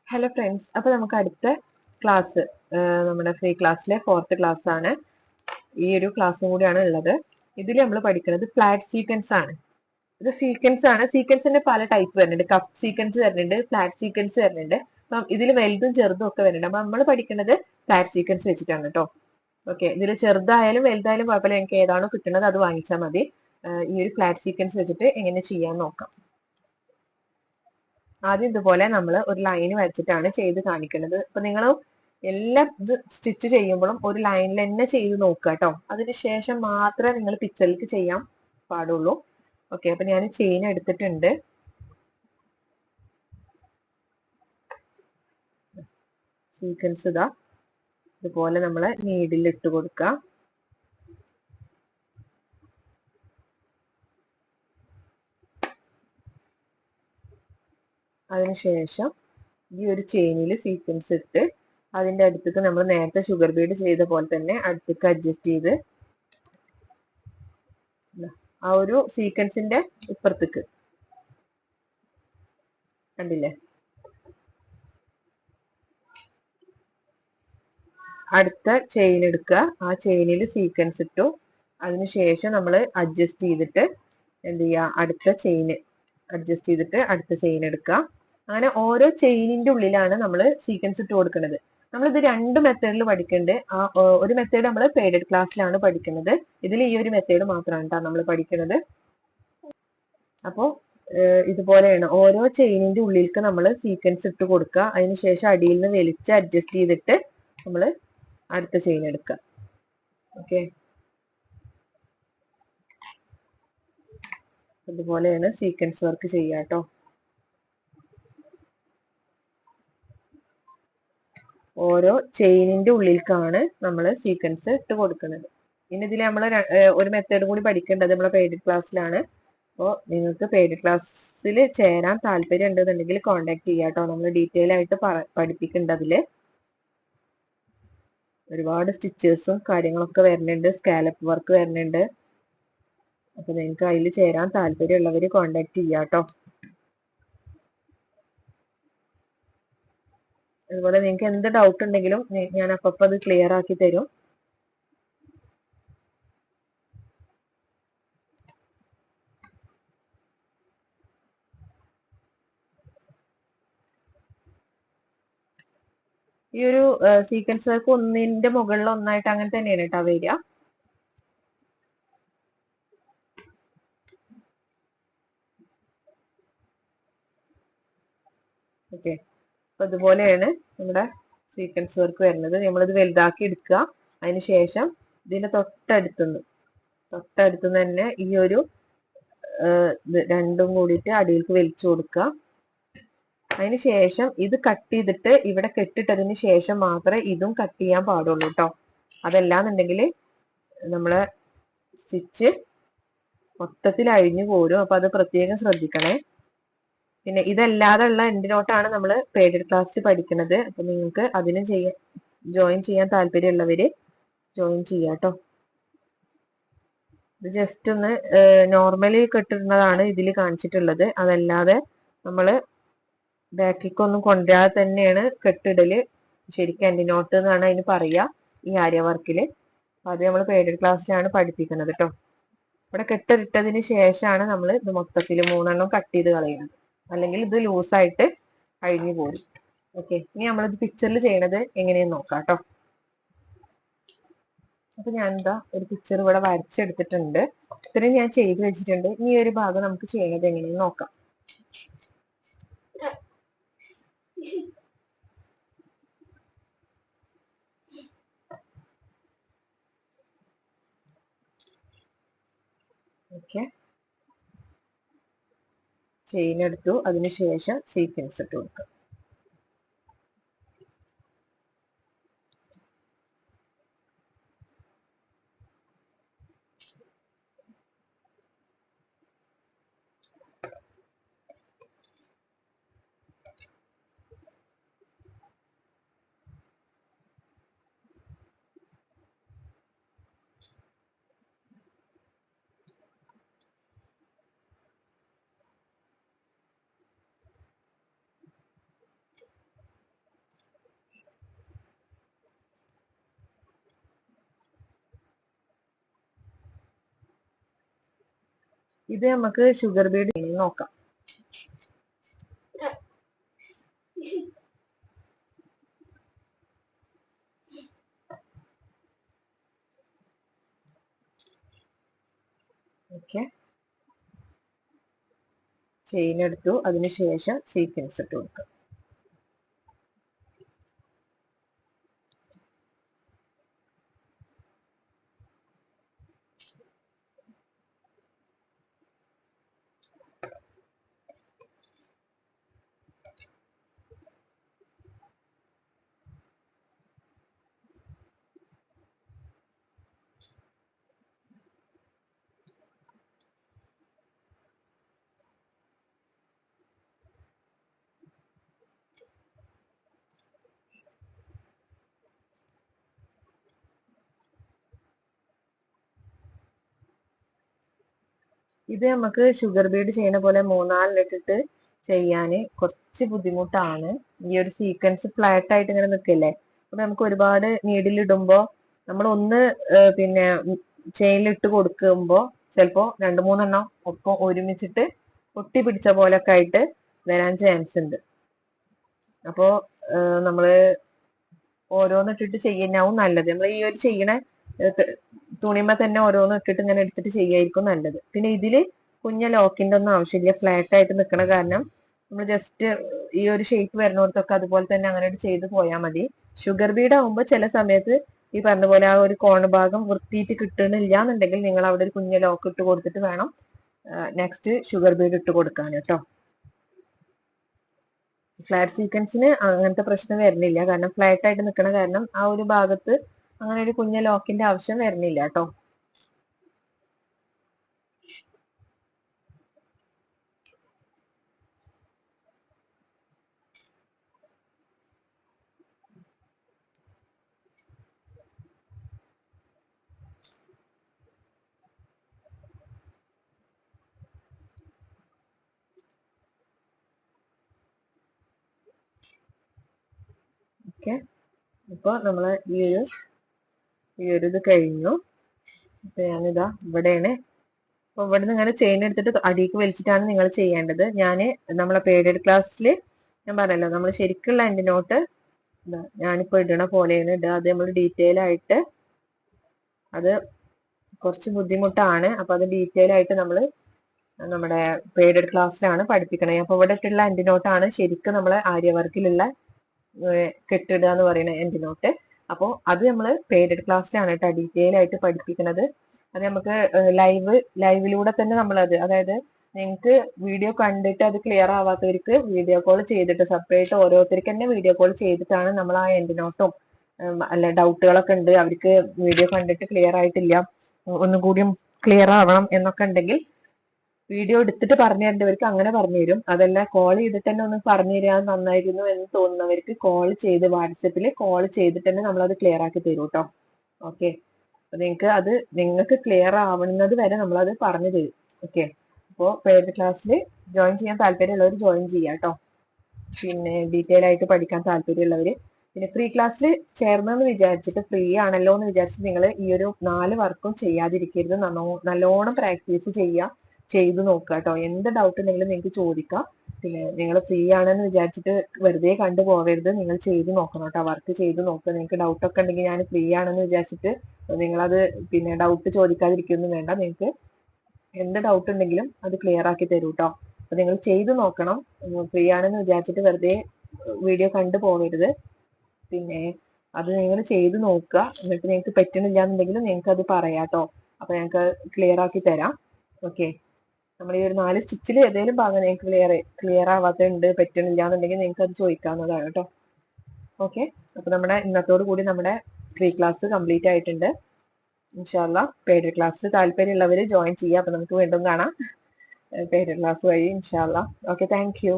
Hello friends, അപ്പൊ നമുക്ക് അടുത്ത ക്ലാസ് നമ്മുടെ ഫ്രീ ക്ലാസ്സിലെ 4th ക്ലാസ് ആണ്. ഈ ഒരു ക്ലാസ്സും കൂടിയാണ് ഉള്ളത്. ഇതിൽ നമ്മൾ പഠിക്കുന്നത് ഫ്ലാറ്റ് സീക്വൻസ് ആണ്. ഇത് സീക്വൻസ് ആണ്. സീക്വൻസിന്റെ പല ടൈപ്പ് വരുന്നുണ്ട്. കപ്പ് സീക്വൻസ് വരുന്നുണ്ട്, ഫ്ലാറ്റ് സീക്വൻസ് വരുന്നുണ്ട്. അപ്പം ഇതിൽ വലുതും ചെറുതും ഒക്കെ വരുന്നുണ്ട്. അപ്പൊ നമ്മൾ പഠിക്കുന്നത് ഫ്ലാറ്റ് സീക്വൻസ് വെച്ചിട്ടാണ് കേട്ടോ. ഓക്കെ, ഇതിൽ ചെറുതായാലും വലുതായാലും കുഴപ്പമില്ല, എനിക്ക് ഏതാണോ കിട്ടുന്നത് അത് വാങ്ങിച്ചാൽ മതി. ഈ ഒരു ഫ്ലാറ്റ് സീക്വൻസ് വെച്ചിട്ട് എങ്ങനെ ചെയ്യാൻ നോക്കാം. ആദ്യം ഇതുപോലെ നമ്മൾ ഒരു ലൈൻ വരച്ചിട്ടാണ് ചെയ്ത് കാണിക്കുന്നത്. അപ്പൊ നിങ്ങൾ എല്ലാം ഇത് സ്റ്റിച്ച് ചെയ്യുമ്പോഴും ഒരു ലൈനിൽ തന്നെ ചെയ്ത് നോക്കുക കേട്ടോ. അതിനുശേഷം മാത്രമേ നിങ്ങൾ പിക്ചറിലേക്ക് ചെയ്യാൻ പാടുള്ളൂ. ഓക്കെ, അപ്പൊ ഞാൻ ചെയിൻ എടുത്തിട്ടുണ്ട്. സീക്വൻസ് ഇതാ ഇതുപോലെ നമ്മൾ നീഡിൽ ഇട്ട് കൊടുക്കുക. അതിനുശേഷം ഈ ഒരു ചെയിനിൽ സീക്വൻസ് ഇട്ട് അതിന്റെ അടുത്തേക്ക് നമ്മൾ നേരത്തെ ഷുഗർ ബീഡ് ചെയ്ത പോലെ തന്നെ അടുത്തേക്ക് അഡ്ജസ്റ്റ് ചെയ്ത് ആ ഒരു സീക്വൻസിന്റെ ഇപ്പുറത്തേക്ക് കണ്ടില്ലേ, അടുത്ത ചെയിൻ എടുക്കുക. ആ ചെയിനിൽ സീക്വൻസ് ഇട്ടു. അതിനുശേഷം നമ്മൾ അഡ്ജസ്റ്റ് ചെയ്തിട്ട് എന്ത് ചെയ്യുക, അടുത്ത ചെയിന് അഡ്ജസ്റ്റ് ചെയ്തിട്ട് അടുത്ത ചെയിൻ എടുക്കുക. അങ്ങനെ ഓരോ ചെയിനിന്റെ ഉള്ളിലാണ് നമ്മൾ സീക്വൻസ് ഇട്ട് കൊടുക്കുന്നത്. നമ്മളിത് രണ്ട് മെത്തേഡിൽ പഠിക്കുന്നുണ്ട്. ആ ഒരു മെത്തേഡ് നമ്മൾ പെയ്ഡഡ് ക്ലാസ്സിലാണ് പഠിക്കുന്നത്. ഇതിൽ ഈ ഒരു മെത്തേഡ് മാത്രമാണ് കേട്ടോ നമ്മൾ പഠിക്കുന്നത്. അപ്പോൾ ഇതുപോലെയാണ് ഓരോ ചെയിനിന്റെ ഉള്ളിലേക്ക് നമ്മൾ സീക്വൻസ് ഇട്ട് കൊടുക്കുക. അതിനുശേഷം അടിയിൽ നിന്ന് വലിച്ച് അഡ്ജസ്റ്റ് ചെയ്തിട്ട് നമ്മൾ അടുത്ത ചെയിൻ എടുക്കുക. ഓക്കെ, ഇതുപോലെയാണ് സീക്വൻസ് വർക്ക് ചെയ്യുക കേട്ടോ. ഓരോ ചെയിനിന്റെ ഉള്ളിലേക്കാണ് നമ്മൾ സീക്വൻസ് ഇട്ട് കൊടുക്കുന്നത്. ഇനി ഇതിൽ നമ്മൾ ഒരു മെത്തേഡ് കൂടി പഠിക്കേണ്ടത് നമ്മളെ പെയ്ഡ് ക്ലാസ്സിലാണ്. അപ്പോൾ നിങ്ങൾക്ക് പെയ്ഡ് ക്ലാസ്സിൽ ചേരാൻ താല്പര്യം ഉണ്ടെന്നുണ്ടെങ്കിൽ കോൺടാക്ട് ചെയ്യാം കേട്ടോ. നമ്മൾ ഡീറ്റെയിൽ ആയിട്ട് പഠിപ്പിക്കുന്നുണ്ട്. അതിൽ ഒരുപാട് സ്റ്റിച്ചേഴ്സും കാര്യങ്ങളൊക്കെ വരുന്നുണ്ട്, സ്കാലപ്പ് വർക്ക് വരുന്നുണ്ട്. അപ്പൊ നിങ്ങൾക്ക് അതിൽ ചേരാൻ താല്പര്യമുള്ളവർ കോൺടാക്ട് ചെയ്യാം കേട്ടോ. അതുപോലെ നിങ്ങൾക്ക് എന്ത് ഡൗട്ട് ഉണ്ടെങ്കിലും ഞാൻ അപ്പപ്പോൾ അത് ക്ലിയർ ആക്കി തരും. ഈ ഒരു സീക്വൻസ് വർക്ക് ഒന്നിന്റെ മുകളിൽ ഒന്നായിട്ട് അങ്ങനെ തന്നെയാണ് കേട്ടോ വരിക. ഓക്കെ, അപ്പൊ ഇതുപോലെയാണ് നമ്മുടെ സീക്വൻസ് വർക്ക് വരുന്നത്. നമ്മളിത് വലുതാക്കി എടുക്കുക. അതിനുശേഷം ഇതിന്റെ തൊട്ടടുത്തുനിന്ന് തന്നെ ഈ ഒരു രണ്ടും കൂടിയിട്ട് അടിയിലേക്ക് വലിച്ചു കൊടുക്കുക. അതിനുശേഷം ഇത് കട്ട് ചെയ്തിട്ട് ഇവിടെ കെട്ടിട്ടതിന് ശേഷം മാത്രമേ ഇതും കട്ട് ചെയ്യാൻ പാടുള്ളൂ കേട്ടോ. അതല്ലാന്നുണ്ടെങ്കിൽ നമ്മളെ സ്റ്റിച്ച് മൊത്തത്തിൽ അഴിഞ്ഞു പോരും. അപ്പൊ അത് പ്രത്യേകം ശ്രദ്ധിക്കണേ. പിന്നെ ഇതല്ലാതെ ഉള്ള എന്തിനോട്ടാണ് നമ്മൾ പെയ്ഡഡ് ക്ലാസ്സിൽ പഠിക്കുന്നത്. അപ്പൊ നിങ്ങൾക്ക് അതിന് ജോയിൻ ചെയ്യാൻ താല്പര്യമുള്ളവര് ജോയിൻ ചെയ്യാം കേട്ടോ. ഇത് ജസ്റ്റ് ഒന്ന് നോർമലി കെട്ടിടുന്നതാണ് ഇതിൽ കാണിച്ചിട്ടുള്ളത്. അതല്ലാതെ നമ്മള് ബാക്കിക്കൊന്നും കൊണ്ടുവരാതെ തന്നെയാണ് കെട്ടിടല്. ശരിക്കും എൻഡിനോട്ട് എന്നാണ് അതിന് പറയുക ഈ ആര്യ വർക്കില്. അത് നമ്മൾ പെയ്ഡഡ് ക്ലാസ്സിലാണ് പഠിപ്പിക്കുന്നത് കേട്ടോ. ഇവിടെ കെട്ടിട്ടതിന് ശേഷമാണ് നമ്മൾ ഇത് മൊത്തത്തിൽ 3 കട്ട് ചെയ്ത് കളയുന്നത്. അല്ലെങ്കിൽ ഇത് ലൂസായിട്ട് അഴിഞ്ഞു പോരും. ഓക്കെ, ഇനി നമ്മളിത് പിക്ചറിൽ ചെയ്യണത് എങ്ങനെയെന്ന് നോക്കാം കേട്ടോ. അപ്പൊ ഞാൻ എന്താ ഒരു പിക്ചർ ഇവിടെ വരച്ചെടുത്തിട്ടുണ്ട്. ഇത്രയും ഞാൻ ചെയ്ത് വെച്ചിട്ടുണ്ട്. ഇനി ഒരു ഭാഗം നമുക്ക് ചെയ്യണത് എങ്ങനെയെന്ന് നോക്കാം. ഓക്കെ, ചെയിൻ എടുത്തു. അതിനുശേഷം സീക്വൻസ് ഇട്ട് കൊടുക്കുക. ഇത് നമുക്ക് ഷുഗർ ബീഡ് നോക്കാം. ഓക്കെ, ചെയിൻ എടുത്തു, അതിനുശേഷം സീക്വൻസ് ഇട്ട് കൊടുക്കുക. ഇത് നമുക്ക് ഷുഗർ ബീഡ് ചെയ്യുന്ന പോലെ 3-4 ഇട്ടിട്ട് ചെയ്യാന് കുറച്ച് ബുദ്ധിമുട്ടാണ്. ഈ ഒരു സീക്വൻസ് ഫ്ലാറ്റ് ആയിട്ട് ഇങ്ങനെ നിൽക്കില്ലേ, അപ്പൊ നമുക്ക് ഒരുപാട് നീഡിൽ ഇടുമ്പോ നമ്മൾ ഒന്ന് പിന്നെ ചെയിനിൽ ഇട്ട് കൊടുക്കുമ്പോ ചിലപ്പോ 2-3 ഒപ്പം ഒരുമിച്ചിട്ട് ഒട്ടി പിടിച്ച പോലൊക്കെ ആയിട്ട് വരാൻ ചാൻസ് ഉണ്ട്. അപ്പോ നമ്മള് ഓരോന്നിട്ടിട്ട് ചെയ്യുന്നതാവും നല്ലത്. നമ്മൾ ഈ ഒരു ചെയ്യണ തുണിമ തന്നെ ഓരോന്ന് ഇട്ടിട്ട് ഇങ്ങനെ എടുത്തിട്ട് ചെയ്യായിരിക്കും നല്ലത്. പിന്നെ ഇതില് കുഞ്ഞ ലോക്കിന്റെ ഒന്നും ആവശ്യമില്ല, ഫ്ലാറ്റ് ആയിട്ട് നിൽക്കണ കാരണം നമ്മൾ ജസ്റ്റ് ഈ ഒരു ഷേപ്പ് വരുന്നിടത്തൊക്കെ അതുപോലെ തന്നെ അങ്ങനെ ചെയ്ത് പോയാൽ മതി. ഷുഗർ ബീഡ് ആകുമ്പോൾ ചില സമയത്ത് ഈ പറഞ്ഞ പോലെ ആ ഒരു കോൺ ഭാഗം വൃത്തിയിട്ട് കിട്ടണില്ല എന്നുണ്ടെങ്കിൽ നിങ്ങൾ അവിടെ ഒരു കുഞ്ഞ ലോക്ക് ഇട്ട് കൊടുത്തിട്ട് വേണം നെക്സ്റ്റ് ഷുഗർ ബീഡ് ഇട്ട് കൊടുക്കാൻ കേട്ടോ. ഫ്ലാറ്റ് സീക്വൻസിന് അങ്ങനത്തെ പ്രശ്നം വരുന്നില്ല, കാരണം ഫ്ലാറ്റ് ആയിട്ട് നിൽക്കണ കാരണം ആ ഒരു ഭാഗത്ത് അങ്ങനെ ഒരു കുഞ്ഞ ലോക്കിന്റെ ആവശ്യം വരുന്നില്ല കേട്ടോ. ഓക്കെ, അപ്പൊ നമ്മള് ഈ ഒരു ഇത് കഴിഞ്ഞു. അപ്പൊ ഞാനിതാ ഇവിടെയാണ്. അപ്പൊ ഇവിടെ നിന്ന് ഇങ്ങനെ ചെയിൻ എടുത്തിട്ട് അടിക്ക് വലിച്ചിട്ടാണ് നിങ്ങൾ ചെയ്യേണ്ടത്. നമ്മളെ പേയ്ഡ് ക്ലാസ്സിൽ ഞാൻ പറഞ്ഞല്ലോ, നമ്മൾ ശരിക്കുള്ള എൻ്റെ നോട്ട് ഞാനിപ്പോ ഇടണ പോലെയാണ് ഇടുക. അത് നമ്മൾ ഡീറ്റെയിൽ ആയിട്ട്, അത് കുറച്ച് ബുദ്ധിമുട്ടാണ്. അപ്പൊ അത് ഡീറ്റെയിൽ ആയിട്ട് നമ്മൾ നമ്മുടെ പേയ്ഡ് ക്ലാസ്സിലാണ് പഠിപ്പിക്കണേ. അപ്പൊ ഇവിടെ ഇട്ടുള്ള എൻ്റെ നോട്ടാണ് ശരിക്കും നമ്മളെ ആര്യവർക്കിലുള്ള കെട്ടിടുക എന്ന് പറയുന്ന എൻ്റെ നോട്ട്. അപ്പോൾ അത് നമ്മൾ പെയ്ഡ് ക്ലാസ്സിലാണ് കേട്ടോ ഡീറ്റെയിൽ ആയിട്ട് പഠിപ്പിക്കുന്നത്. അത് നമുക്ക് ലൈവിലൂടെ തന്നെ നമ്മളത്, അതായത് നിങ്ങൾക്ക് വീഡിയോ കണ്ടിട്ട് അത് ക്ലിയർ ആവാത്തവർക്ക് വീഡിയോ കോൾ ചെയ്തിട്ട് സെപ്പറേറ്റ് ഓരോരുത്തർക്ക് തന്നെ വീഡിയോ കോൾ ചെയ്തിട്ടാണ് നമ്മൾ ആ എൻഡ് നോട്ടും അല്ല ഡൗട്ടുകളൊക്കെ ഉണ്ട്, അവർക്ക് വീഡിയോ കണ്ടിട്ട് ക്ലിയർ ആയിട്ടില്ല, ഒന്നും കൂടിയും ക്ലിയർ ആവണം എന്നൊക്കെ ഉണ്ടെങ്കിൽ വീഡിയോ എടുത്തിട്ട് പറഞ്ഞു തരേണ്ടവർക്ക് അങ്ങനെ പറഞ്ഞു തരും. അതല്ല കോൾ ചെയ്തിട്ട് തന്നെ ഒന്ന് പറഞ്ഞു തരാൻ നന്നായിരുന്നു എന്ന് തോന്നുന്നവർക്ക് കോൾ ചെയ്ത് വാട്സപ്പിൽ കോൾ ചെയ്തിട്ട് തന്നെ നമ്മളത് ക്ലിയർ ആക്കി തരും കേട്ടോ. ഓക്കെ, അപ്പൊ നിങ്ങൾക്ക് ക്ലിയർ ആവുന്നത് വരെ നമ്മളത് പറഞ്ഞു തരും. ഓക്കെ, അപ്പോൾ പേയ്ഡ് ക്ലാസ്സിൽ ജോയിൻ ചെയ്യാൻ താല്പര്യമുള്ളവർ ജോയിൻ ചെയ്യാം കേട്ടോ. പിന്നെ ഡീറ്റെയിൽ ആയിട്ട് പഠിക്കാൻ താല്പര്യമുള്ളവര്. പിന്നെ ഫ്രീ ക്ലാസ്സിൽ ചേർന്നെന്ന് വിചാരിച്ചിട്ട്, ഫ്രീ ആണല്ലോ എന്ന് വിചാരിച്ചിട്ട് നിങ്ങൾ ഈ ഒരു 4 വർക്കും ചെയ്യാതിരിക്കരുത്. നല്ലോണം പ്രാക്ടീസ് ചെയ്തു നോക്കുക കേട്ടോ. എന്ത് ഡൗട്ട് ഉണ്ടെങ്കിലും നിങ്ങൾക്ക് ചോദിക്കാം. പിന്നെ നിങ്ങൾ ഫ്രീ ആണെന്ന് വിചാരിച്ചിട്ട് വെറുതെ കണ്ടു പോവരുത്, നിങ്ങൾ ചെയ്തു നോക്കണം കേട്ടോ. വർക്ക് ചെയ്ത് നോക്കുക. നിങ്ങൾക്ക് ഡൗട്ട് ഒക്കെ ഉണ്ടെങ്കിൽ ഞാൻ ഫ്രീ ആണെന്ന് വിചാരിച്ചിട്ട് നിങ്ങളത് പിന്നെ ഡൗട്ട് ചോദിക്കാതിരിക്കൊന്നും വേണ്ട. നിങ്ങൾക്ക് എന്ത് ഡൗട്ട് ഉണ്ടെങ്കിലും അത് ക്ലിയർ ആക്കി തരൂ കേട്ടോ. അപ്പൊ നിങ്ങൾ ചെയ്തു നോക്കണം. ഫ്രീ ആണെന്ന് വിചാരിച്ചിട്ട് വെറുതെ വീഡിയോ കണ്ടു പോകരുത്. പിന്നെ അത് നിങ്ങൾ ചെയ്ത് നോക്കുക. എന്നിട്ട് നിങ്ങൾക്ക് പറ്റണില്ല എന്നുണ്ടെങ്കിൽ നിങ്ങൾക്ക് അത് പറയാട്ടോ. അപ്പൊ ഞങ്ങൾക്ക് ക്ലിയർ ആക്കി തരാം. ഓക്കെ, നമ്മൾ ഈ ഒരു 4 സ്റ്റിച്ചിൽ ഏതെങ്കിലും ഭാഗം നിങ്ങൾക്ക് ക്ലിയർ ആവാത്തുണ്ട്, പറ്റണില്ല എന്നുണ്ടെങ്കിൽ നിങ്ങൾക്ക് അത് ചോദിക്കാവുന്നതാണ് കേട്ടോ. ഓക്കെ, അപ്പൊ നമ്മുടെ ഇന്നത്തോടു കൂടി നമ്മുടെ ഫ്രീ ക്ലാസ് കംപ്ലീറ്റ് ആയിട്ടുണ്ട്. ഇൻഷാല്ലാ പെയ്ഡ് ക്ലാസ്സിൽ താല്പര്യമുള്ളവർ ജോയിൻ ചെയ്യുക. അപ്പൊ നമുക്ക് വീണ്ടും കാണാം പെയ്ഡ് ക്ലാസ് വഴി ഇൻഷാല്ലാ. Okay, thank you.